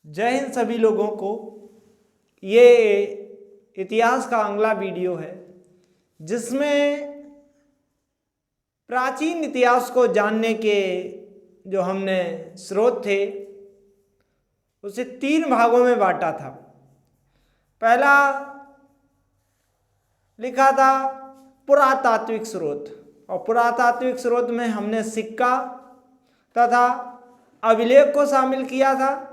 जय हिंद सभी लोगों को। ये इतिहास का अगला वीडियो है जिसमें प्राचीन इतिहास को जानने के जो हमने स्रोत थे उसे 3 भागों में बांटा था। पहला लिखा था पुरातात्विक स्रोत, और पुरातात्विक स्रोत में हमने सिक्का तथा अभिलेख को शामिल किया था।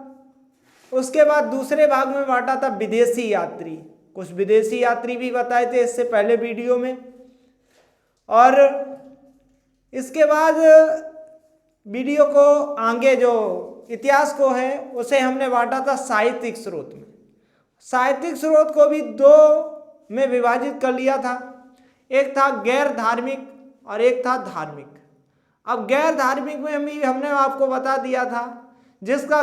उसके बाद दूसरे भाग में बांटा था विदेशी यात्री, कुछ विदेशी यात्री भी बताए थे इससे पहले वीडियो में। और इसके बाद वीडियो को आगे जो इतिहास को है उसे हमने बांटा था साहित्यिक स्रोत में। साहित्यिक स्रोत को भी 2 में विभाजित कर लिया था, एक था गैर धार्मिक और एक था धार्मिक। अब गैर धार्मिक में हमने आपको बता दिया था जिसका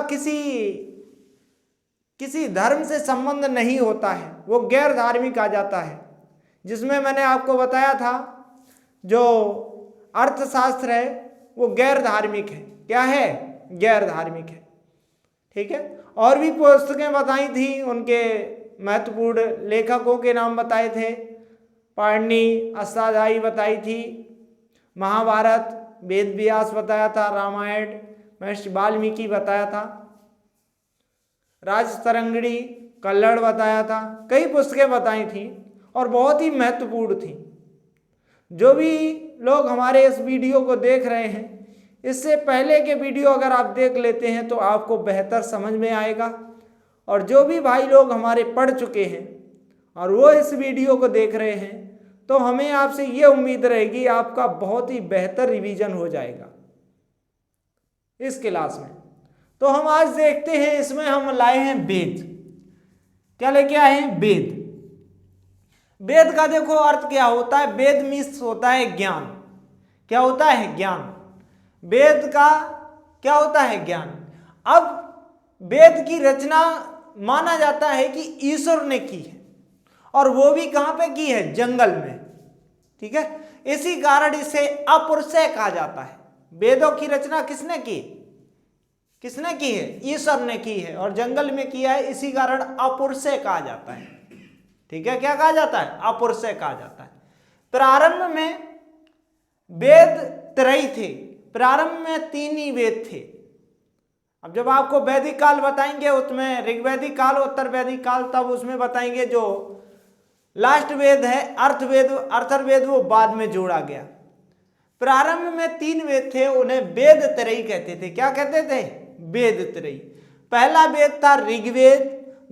किसी धर्म से संबंध नहीं होता है वो गैर धार्मिक आ जाता है, जिसमें मैंने आपको बताया था जो अर्थशास्त्र है वो गैर धार्मिक है। क्या है? गैर धार्मिक है। ठीक है। और भी पुस्तकें बताई थी, उनके महत्वपूर्ण लेखकों के नाम बताए थे। पाणिनि, अष्टाध्यायी बताई थी, महाभारत, वेद व्यास बताया था, रामायण महर्षि वाल्मीकि बताया था, राजतरंगिणी, कल्लड़ बताया था। कई पुस्तकें बताई थी और बहुत ही महत्वपूर्ण थी। जो भी लोग हमारे इस वीडियो को देख रहे हैं, इससे पहले के वीडियो अगर आप देख लेते हैं तो आपको बेहतर समझ में आएगा। और जो भी भाई लोग हमारे पढ़ चुके हैं और वो इस वीडियो को देख रहे हैं तो हमें आपसे ये उम्मीद रहेगी आपका बहुत ही बेहतर रिवीजन हो जाएगा इस क्लास में। तो हम आज देखते हैं, इसमें हम लाए हैं वेद। क्या लेके आए हैं? वेद। वेद का देखो अर्थ क्या होता है। वेद मीन्स होता है ज्ञान। क्या होता है? ज्ञान। वेद का क्या होता है? ज्ञान। अब वेद की रचना माना जाता है कि ईश्वर ने की है, और वो भी कहां पे की है? जंगल में। ठीक है। इसी कारण इसे अपौरुषेय कहा जाता है। वेदों की रचना किसने की? किसने की है? ईश्वर ने की है, और जंगल में किया है, इसी कारण अपौरुषेय कहा जाता है। ठीक है। क्या कहा जाता है? अपौरुषेय कहा जाता है। प्रारंभ में वेद त्रयी थे। प्रारंभ में 3 ही वेद थे। अब जब आपको वैदिक काल बताएंगे उसमें ऋग्वैदिक काल, उत्तर वैदिक काल, तब उसमें बताएंगे जो लास्ट वेद है अर्थवेद वो बाद में जोड़ा गया। प्रारंभ में 3 वेद थे, उन्हें वेद त्रयी कहते थे। क्या कहते थे? वेद त्रयी। पहला वेद था ऋग्वेद,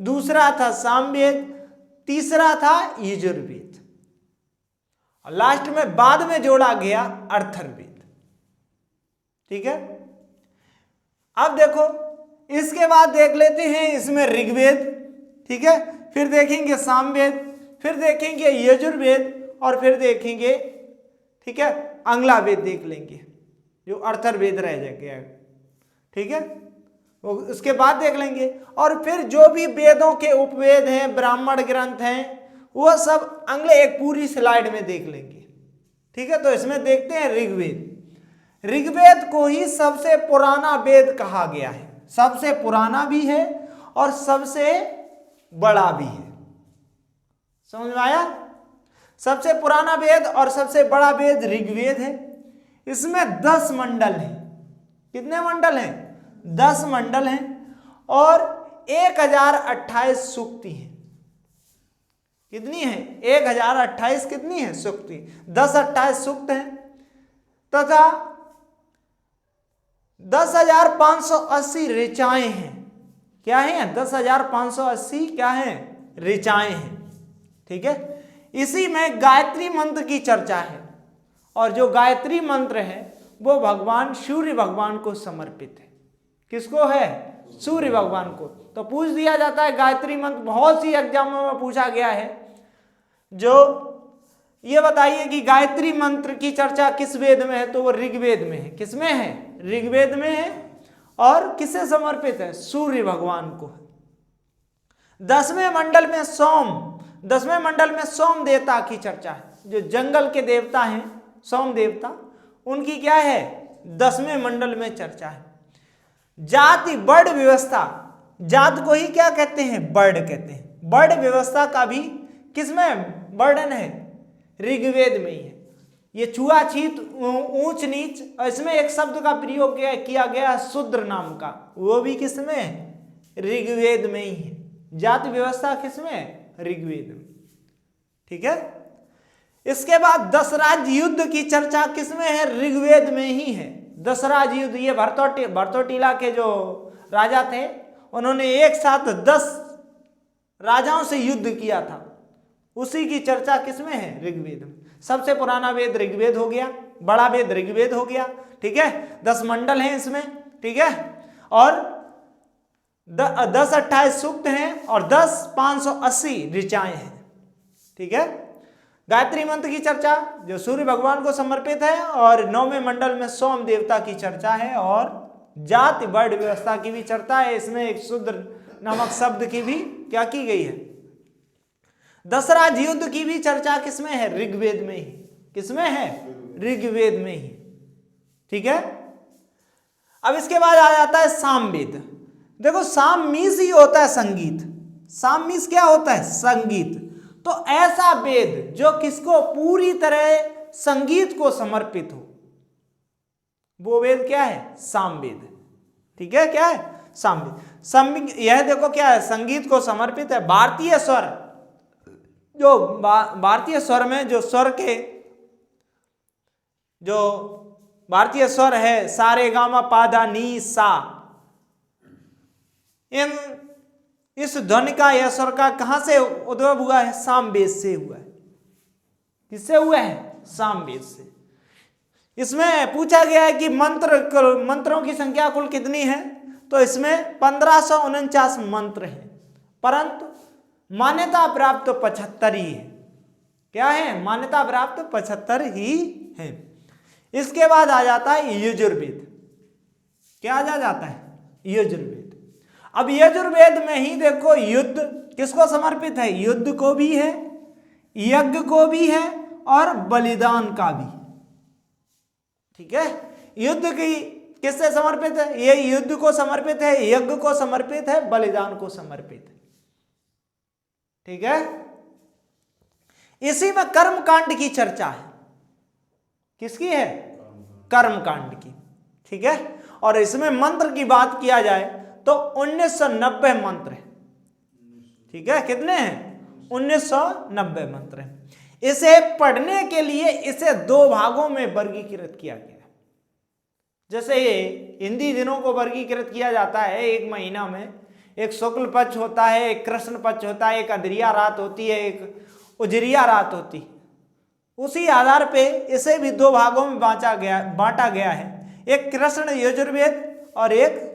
दूसरा था सामवेद, तीसरा था यजुर्वेद, और लास्ट में बाद में जोड़ा गया अर्थर्वेद। ठीक है। अब देखो इसके बाद देख लेते हैं इसमें ऋग्वेद। ठीक है। फिर देखेंगे सामवेद, फिर देखेंगे यजुर्वेद, और फिर देखेंगे, ठीक है, अगला वेद देख लेंगे जो अर्थर्वेद रह गया। ठीक है। वो उसके बाद देख लेंगे, और फिर जो भी वेदों के उपवेद हैं, ब्राह्मण ग्रंथ हैं, वो सब अगले एक पूरी स्लाइड में देख लेंगे। ठीक है। तो इसमें देखते हैं ऋग्वेद। ऋग्वेद को ही सबसे पुराना वेद कहा गया है। सबसे पुराना भी है और सबसे बड़ा भी है। समझ में आया? सबसे पुराना वेद और सबसे बड़ा वेद ऋग्वेद है। इसमें 10 मंडल हैं। कितने मंडल हैं? 10 मंडल हैं, और 1028 सूक्ति हैं। कितनी है? 1028 कितनी है? सूक्ति। 1028 सूक्त हैं, तथा 10,580 ऋचाएं हैं। क्या है? 10,580 क्या है? ऋचाएं हैं। ठीक है। इसी में गायत्री मंत्र की चर्चा है, और जो गायत्री मंत्र है वो भगवान सूर्य भगवान को समर्पित है। किसको है? सूर्य भगवान को। तो पूछ दिया जाता है गायत्री मंत्र, बहुत सी एग्जामों में पूछा गया है। जो ये बताइए कि गायत्री मंत्र की चर्चा किस वेद में है? तो वो ऋग्वेद में है। किसमें है? ऋग्वेद में है। और किसे समर्पित है? सूर्य भगवान को। 10वें मंडल में सोम देवता की चर्चा है। जो जंगल के देवता हैं सोम देवता, उनकी क्या है? 10वें मंडल में चर्चा है। जाति वर्ण व्यवस्था जात को ही क्या कहते हैं, वर्ण कहते हैं। वर्ण व्यवस्था का भी किसमें वर्णन है, ऋग्वेद में ही है। ये छुआछूत, ऊंच नीच, इसमें एक शब्द का प्रयोग किया गया शूद्र नाम का, वो भी किसमें, ऋग्वेद में ही है। जात व्यवस्था किसमें, ऋग्वेद में। ठीक है। इसके बाद दशराज युद्ध की चर्चा किसमें है, ऋग्वेद में ही है। दशराज युद्ध, ये भरतोटीला के जो राजा थे, उन्होंने एक साथ 10 राजाओं से युद्ध किया था, उसी की चर्चा किसमें है, ऋग्वेद में। सबसे पुराना वेद ऋग्वेद हो गया, बड़ा वेद ऋग्वेद हो गया। ठीक है। 10 मंडल हैं इसमें। ठीक है। और 10-28 सूक्त हैं और 10-580 ऋचाएं हैं। ठीक है। गायत्री मंत्र की चर्चा जो सूर्य भगवान को समर्पित है, और 9वें मंडल में सोम देवता की चर्चा है, और जाति वर्ण व्यवस्था की भी चर्चा है। इसमें एक शूद्र नामक शब्द की भी क्या की गई है। दशराज युद्ध की भी चर्चा किसमें है, ऋग्वेद में ही। किसमें है, ऋग्वेद में ही। ठीक है। अब इसके बाद आ जाता है सामवेद। देखो साममीस ही होता है संगीत। साममीस क्या होता है, संगीत। तो ऐसा वेद जो किसको पूरी तरह संगीत को समर्पित हो, वो वेद क्या है, सामवेद। ठीक है। क्या है, सामवेद। यह देखो क्या है, संगीत को समर्पित है। भारतीय स्वर, जो भारतीय स्वर में जो स्वर के जो भारतीय स्वर है, सारे गामा पाधा नी सा, इस ध्वनि का, यह स्वर का कहां से उद्भव हुआ है, सामवेद से हुआ है। किससे हुआ है, सामवेद से। इसमें पूछा गया है कि मंत्रों की संख्या कुल कितनी है, तो इसमें 1549 मंत्र हैं, परंतु मान्यता प्राप्त 75 ही है। क्या है, मान्यता प्राप्त 75 ही है। इसके बाद आ जाता है यजुर्वेद। क्या आ जाता है, यजुर्वेद। अब यजुर्वेद में ही देखो युद्ध किसको समर्पित है, युद्ध को भी है, यज्ञ को भी है, और बलिदान का भी। ठीक है। युद्ध की किससे समर्पित है, ये युद्ध को समर्पित है, यज्ञ को समर्पित है, बलिदान को समर्पित है। ठीक है। इसी में कर्म कांड की चर्चा है। किसकी है, कर्म कांड की। ठीक है। और इसमें मंत्र की बात किया जाए तो 1990 मंत्र है। ठीक है। कितने हैं, 1990 मंत्र हैं। इसे पढ़ने के लिए इसे 2 भागों में वर्गीकृत किया गया है। जैसे हिंदी दिनों को वर्गीकृत किया जाता है, एक महीना में एक शुक्ल पक्ष होता है, एक कृष्ण पक्ष होता है, एक अंधेरिया रात होती है, एक उजरिया रात होती है। उसी आधार पे इसे भी 2 भागों में बांटा गया है, एक कृष्ण यजुर्वेद और एक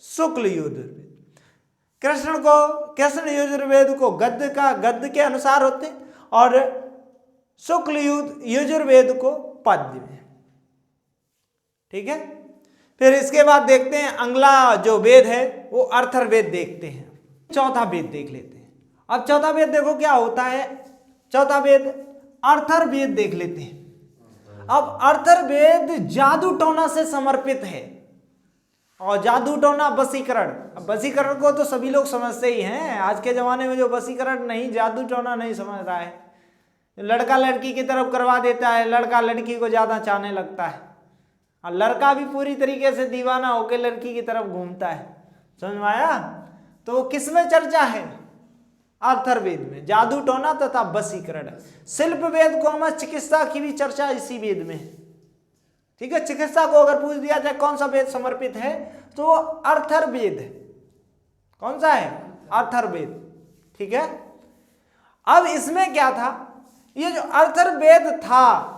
शुक्ल यजुर्वेद। कृष्ण यजुर्वेद को गद्य के अनुसार होते हैं, और शुक्ल यजुर्वेद को पद्य में। ठीक है। फिर इसके बाद देखते हैं अगला जो वेद है वो अर्थर्वेद देखते हैं। चौथा वेद देख लेते हैं। अब चौथा वेद देखो क्या होता है, चौथा वेद अर्थर्वेद देख लेते हैं। अब अर्थर्वेद जादू टोना से समर्पित है, और जादू टोना वशीकरण। अब वशीकरण को तो सभी लोग समझते ही हैं। आज के जमाने में जो वशीकरण नहीं, जादू टोना नहीं समझ रहा है, लड़का लड़की की तरफ करवा देता है, लड़का लड़की को ज्यादा चाहने लगता है, और लड़का भी पूरी तरीके से दीवाना होकर लड़की की तरफ घूमता है। समझ में आया। तो किसमें चर्चा है, अर्थर्वेद में, जादू टोना तथा वशीकरण। शिल्प वेद को हम चिकित्सा की भी चर्चा इसी वेद में है। ठीक है। चिकित्सा को अगर पूछ दिया जाए कौन सा वेद समर्पित है, तो अर्थर्वेद है। कौन सा है, अर्थर्वेद। ठीक है। अब इसमें क्या था, ये जो अर्थर्वेद था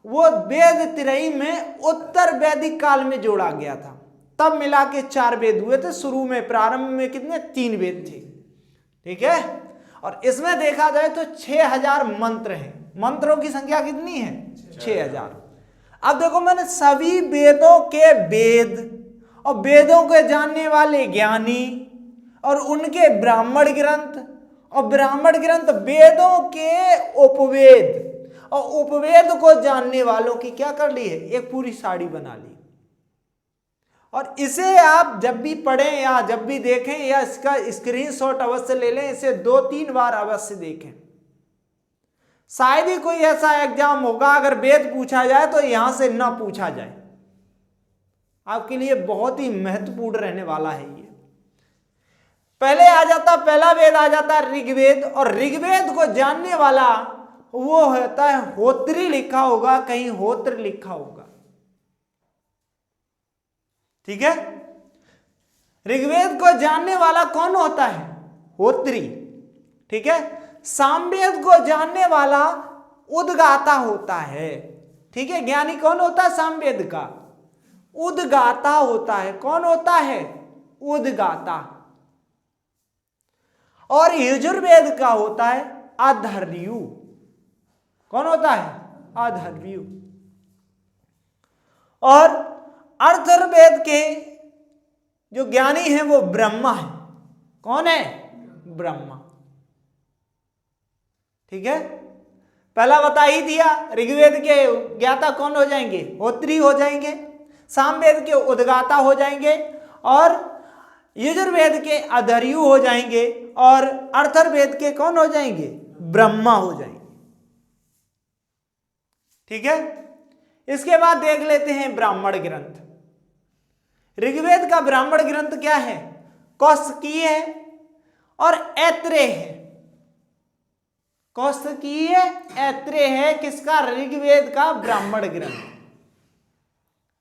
वो वेद त्रयी में उत्तर वैदिक काल में जोड़ा गया था, तब मिला के 4 वेद हुए थे। शुरू में प्रारंभ में कितने, 3 वेद थे। ठीक है। और इसमें देखा जाए तो 6000 मंत्र हैं। मंत्रों की संख्या कितनी है, 6000। अब देखो मैंने सभी वेदों के वेद और वेदों के जानने वाले ज्ञानी और उनके ब्राह्मण ग्रंथ और ब्राह्मण ग्रंथ वेदों के उपवेद और उपवेद को जानने वालों की क्या कर ली है, एक पूरी साड़ी बना ली। और इसे आप जब भी पढ़ें या जब भी देखें या इसका स्क्रीनशॉट अवश्य ले लें, इसे 2-3 बार अवश्य देखें। शायद ही कोई ऐसा एग्जाम होगा अगर वेद पूछा जाए तो यहां से ना पूछा जाए। आपके लिए बहुत ही महत्वपूर्ण रहने वाला है ये। पहले आ जाता, पहला वेद आ जाता है ऋग्वेद, और ऋग्वेद को जानने वाला वो होता है होत्री, लिखा होगा कहीं होत्र लिखा होगा, ठीक है। ऋग्वेद को जानने वाला कौन होता है? होत्री, ठीक है। सामवेद को जानने वाला उद्गाता होता है, ठीक है। ज्ञानी कौन होता है? सामवेद का उद्गाता होता है। कौन होता है? उद्गाता। और यजुर्वेद का होता है अधर्व्यु। कौन होता है? अधर्व्यु। और अथर्ववेद के जो ज्ञानी है वो ब्रह्मा है। कौन है? ब्रह्मा, ठीक है। पहला बता ही दिया, ऋग्वेद के ज्ञाता कौन हो जाएंगे? होत्री हो जाएंगे, सामवेद के उद्गाता हो जाएंगे, और यजुर्वेद के अधर्व्यु हो जाएंगे, और अथर्ववेद के कौन हो जाएंगे? ब्रह्मा हो जाएंगे, ठीक है। इसके बाद देख लेते हैं ब्राह्मण ग्रंथ। ऋग्वेद का ब्राह्मण ग्रंथ क्या है? कौशिकीय है और ऐत्रेय है। कौशिकीय ऐत्रेय है किसका? ऋग्वेद का ब्राह्मण ग्रंथ।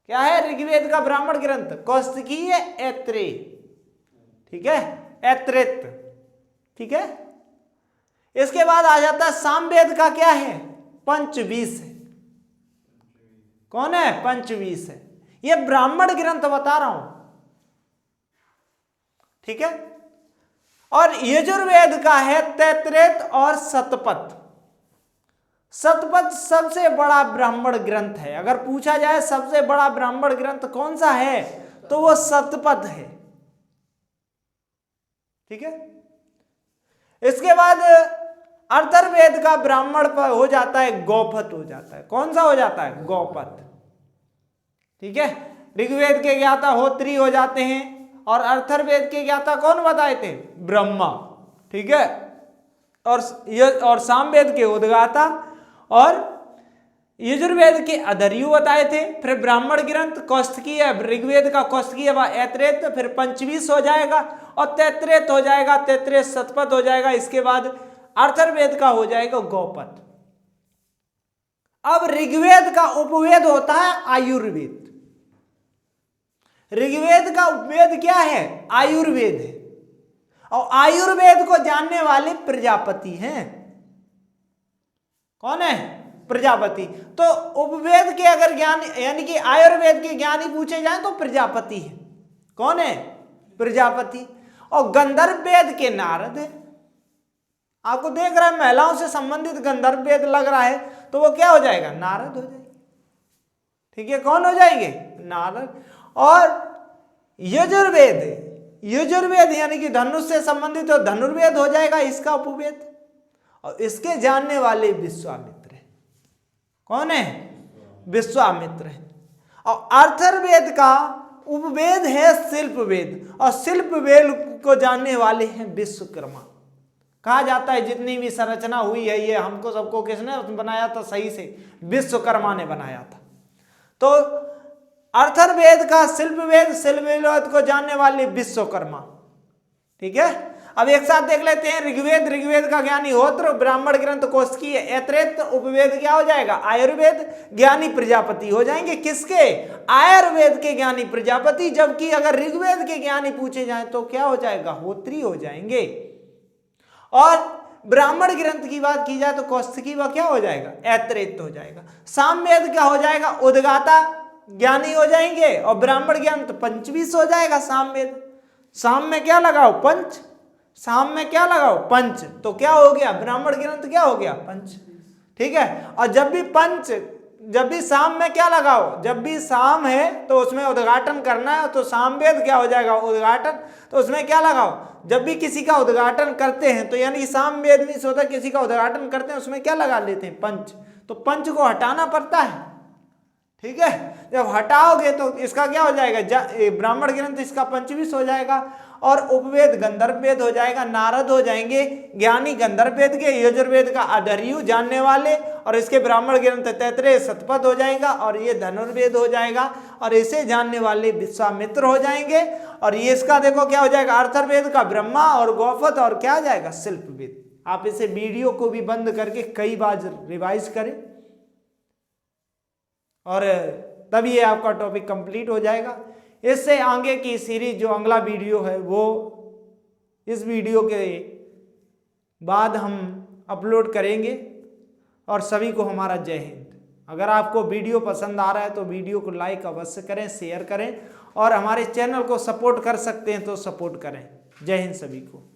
क्या है ऋग्वेद का ब्राह्मण ग्रंथ? कौशिकीय ऐत्रेय, ठीक है, ऐत्रेय, ठीक है। इसके बाद आ जाता है सामवेद का क्या है? पंचवीस है। कौन है? पंचवीस है। ये ब्राह्मण ग्रंथ बता रहा हूं, ठीक है। और यजुर्वेद का है तैत्रेय और शतपथ। शतपथ सबसे बड़ा ब्राह्मण ग्रंथ है। अगर पूछा जाए सबसे बड़ा ब्राह्मण ग्रंथ कौन सा है तो वो शतपथ है, ठीक है। इसके बाद अथर्ववेद का ब्राह्मण हो जाता है गौपथ हो जाता है। कौन सा हो जाता है? गौपथ, ठीक है। ऋग्वेद के ज्ञाता होत्री हो जाते हैं, और अथर्ववेद के ज्ञाता कौन बताए थे? ब्रह्मा, ठीक है। और सामवेद के उद्गाता और यजुर्वेद के अधर्व्यु बताए थे। फिर ब्राह्मण ग्रंथ कौशिकीय, ऋग्वेद का कौशिकीय व ऐत्रेय, फिर पंचवीस हो जाएगा, और तैत्रेय हो जाएगा, तैत्रेय शतपथ हो जाएगा। इसके बाद अथर्ववेद का हो जाएगा गौपथ। अब ऋग्वेद का उपवेद होता है आयुर्वेद। ऋग्वेद का उपवेद क्या है? आयुर्वेद है। और आयुर्वेद को जानने वाले प्रजापति हैं। कौन है? प्रजापति। तो उपवेद के अगर ज्ञान यानी कि आयुर्वेद के ज्ञानी पूछे जाएं तो प्रजापति है। कौन है? प्रजापति। और गंधर्व वेद के नारद है। आपको देख रहा है महिलाओं से संबंधित गंधर्व वेद लग रहा है तो वो क्या हो जाएगा? नारद हो जाएगा, ठीक है। कौन हो जाएंगे? नारद। और यजुर्वेद, यजुर्वेद यानी कि धनुष से संबंधित हो धनुर्वेद हो जाएगा इसका उपवेद। और इसके जानने वाले विश्वामित्र है। कौन है? विश्वामित्र है। और अथर्ववेद का उपवेद है शिल्पवेद, और शिल्पवेद को जानने वाले हैं विश्वकर्मा। कहा जाता है जितनी भी संरचना हुई है ये हमको सबको किसने बनाया था? सही से विश्वकर्मा ने बनाया था। तो अथर्ववेद का शिल्पवेद, शिल्पवेद को जानने वाले विश्वकर्मा, ठीक है। अब एक साथ देख लेते हैं ऋग्वेद, ऋग्वेद का ज्ञानी होत्र, ब्राह्मण ग्रंथ कौशिकीय ऐत्रेय, उपवेद क्या हो जाएगा? आयुर्वेद, ज्ञानी प्रजापति हो जाएंगे। किसके? आयुर्वेद के ज्ञानी प्रजापति। जबकि अगर ऋग्वेद के ज्ञानी पूछे जाएं तो क्या हो जाएगा? होत्री हो जाएंगे। और ब्राह्मण ग्रंथ की बात की जाए तो कौशिकी व क्या हो जाएगा? ऐत्रेय हो जाएगा। सामवेद क्या हो जाएगा? उद्गाता ज्ञानी हो जाएंगे। और ब्राह्मण ग्रंथ पंचवीस हो जाएगा। सामवेद, साम में क्या लगाओ? पंच, साम में क्या लगाओ? पंच, तो क्या हो गया? ब्राह्मण ग्रंथ क्या हो गया? पंच, ठीक है। और जब भी पंच, जब भी साम में क्या लगाओ? जब भी साम है तो उसमें उद्घाटन करना है, तो सामवेद क्या हो जाएगा? उद्घाटन, तो उसमें क्या लगाओ? जब भी किसी का उद्घाटन करते हैं तो यानी सामवेद में होता है किसी का उद्घाटन करते हैं उसमें क्या लगा लेते हैं? पंच। तो पंच को हटाना पड़ता है, ठीक है। जब हटाओगे तो इसका क्या हो जाएगा, ब्राह्मण ग्रंथ इसका पंचविश हो जाएगा और उपवेद गंधर्व वेद हो जाएगा, नारद हो जाएंगे ज्ञानी गंधर्व वेद के, यजुर्वेद का अधर्यु जानने वाले, और इसके ब्राह्मण ग्रंथ तैतरेय शतपथ हो जाएगा, और ये धनुर्वेद हो जाएगा, और इसे जानने वाले विश्वामित्र हो जाएंगे, और ये इसका देखो क्या हो जाएगा, अर्थवेद का ब्रह्मा और गौपथ, और क्या आ जाएगा, शिल्पवेद। आप इसे वीडियो को भी बंद करके कई बार रिवाइज करें और तब ये आपका टॉपिक कंप्लीट हो जाएगा। इससे आगे की सीरीज जो अगला वीडियो है वो इस वीडियो के बाद हम अपलोड करेंगे। और सभी को हमारा जय हिंद। अगर आपको वीडियो पसंद आ रहा है तो वीडियो को लाइक अवश्य करें, शेयर करें, और हमारे चैनल को सपोर्ट कर सकते हैं तो सपोर्ट करें। जय हिंद सभी को।